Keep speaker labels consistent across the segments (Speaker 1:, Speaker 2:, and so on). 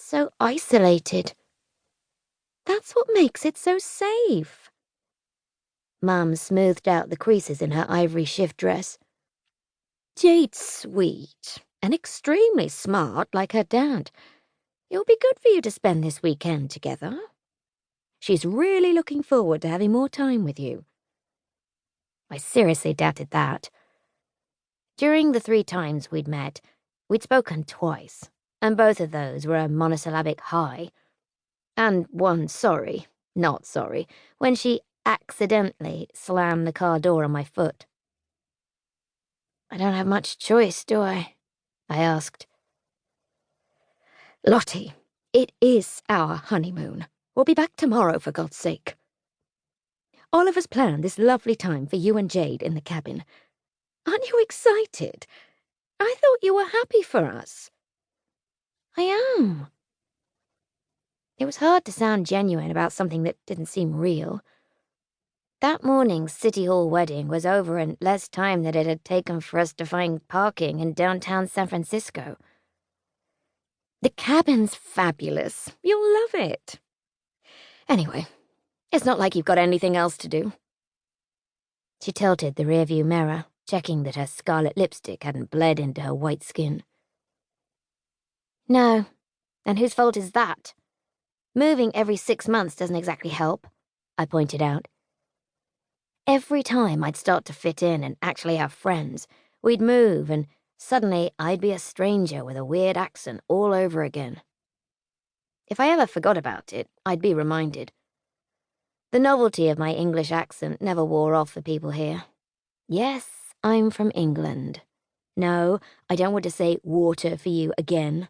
Speaker 1: so isolated. That's what makes it so safe. Mum smoothed out the creases in her ivory shift dress. Jade's sweet and extremely smart like her dad. It'll be good for you to spend this weekend together. She's really looking forward to having more time with you. I seriously doubted that. During the 3 times we'd met, we'd spoken twice, and both of those were a monosyllabic hi. And one sorry, not sorry, when she accidentally slammed the car door on my foot. I don't have much choice, do I? I asked. Lottie, it is our honeymoon. We'll be back tomorrow, for God's sake. Oliver's planned this lovely time for you and Jade in the cabin. Aren't you excited? I thought you were happy for us. I am. It was hard to sound genuine about something that didn't seem real. That morning's City Hall wedding was over in less time than it had taken for us to find parking in downtown San Francisco. The cabin's fabulous. You'll love it. Anyway, it's not like you've got anything else to do. She tilted the rearview mirror, checking that her scarlet lipstick hadn't bled into her white skin. No, and whose fault is that? Moving every 6 months doesn't exactly help, I pointed out. Every time I'd start to fit in and actually have friends, we'd move and suddenly I'd be a stranger with a weird accent all over again. If I ever forgot about it, I'd be reminded. The novelty of my English accent never wore off for people here. Yes, I'm from England. No, I don't want to say water for you again.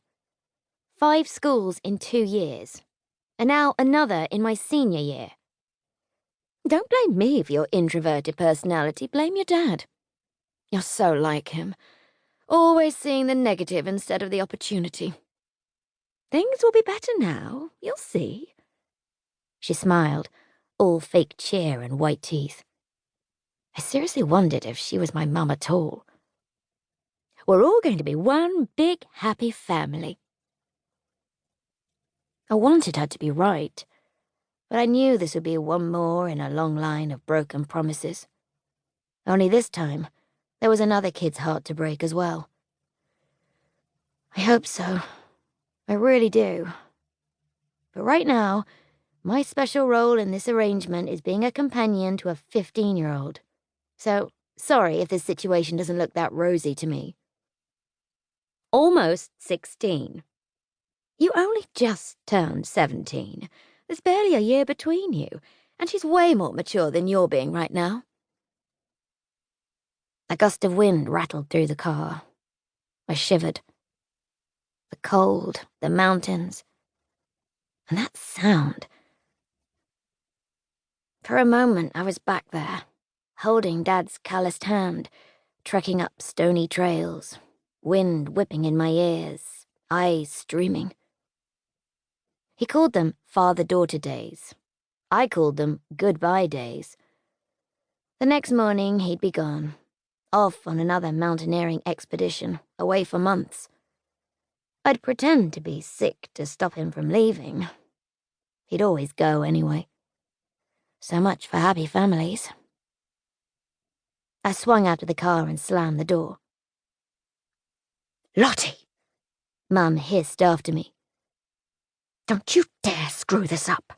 Speaker 1: 5 schools in 2 years, and now another in my senior year. Don't blame me for your introverted personality, blame your dad. You're so like him, always seeing the negative instead of the opportunity. Things will be better now, you'll see. She smiled, all fake cheer and white teeth. I seriously wondered if she was my mum at all. We're all going to be one big happy family. I wanted her to be right, but I knew this would be one more in a long line of broken promises. Only this time, there was another kid's heart to break as well. I hope so. I really do. But right now, my special role in this arrangement is being a companion to a 15-year-old. So, sorry if this situation doesn't look that rosy to me. Almost 16. You only just turned 17. There's barely a year between you, and she's way more mature than you're being right now. A gust of wind rattled through the car. I shivered. The cold, the mountains, and that sound. For a moment, I was back there, holding Dad's calloused hand, trekking up stony trails, wind whipping in my ears, eyes streaming. He called them father-daughter days. I called them goodbye days. The next morning, he'd be gone, off on another mountaineering expedition, away for months. I'd pretend to be sick to stop him from leaving. He'd always go anyway. So much for happy families. I swung out of the car and slammed the door. Lottie! Mum hissed after me. Don't you dare screw this up.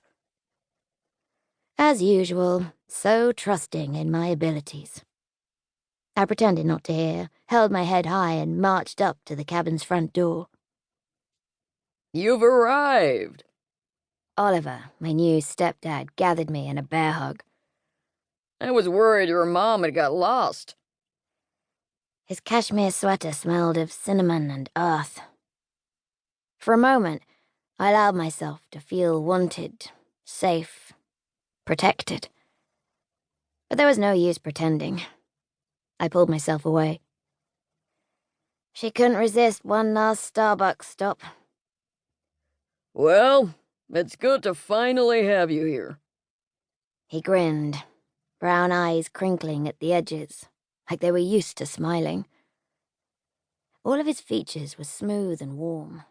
Speaker 1: As usual, so trusting in my abilities. I pretended not to hear, held my head high, and marched up to the cabin's front door.
Speaker 2: You've arrived.
Speaker 1: Oliver, my new stepdad, gathered me in a bear hug.
Speaker 2: I was worried your mom had got lost.
Speaker 1: His cashmere sweater smelled of cinnamon and earth. For a moment, I allowed myself to feel wanted, safe, protected. But there was no use pretending. I pulled myself away. She couldn't resist one last Starbucks stop.
Speaker 2: Well, it's good to finally have you here.
Speaker 1: He grinned, brown eyes crinkling at the edges, like they were used to smiling. All of his features were smooth and warm,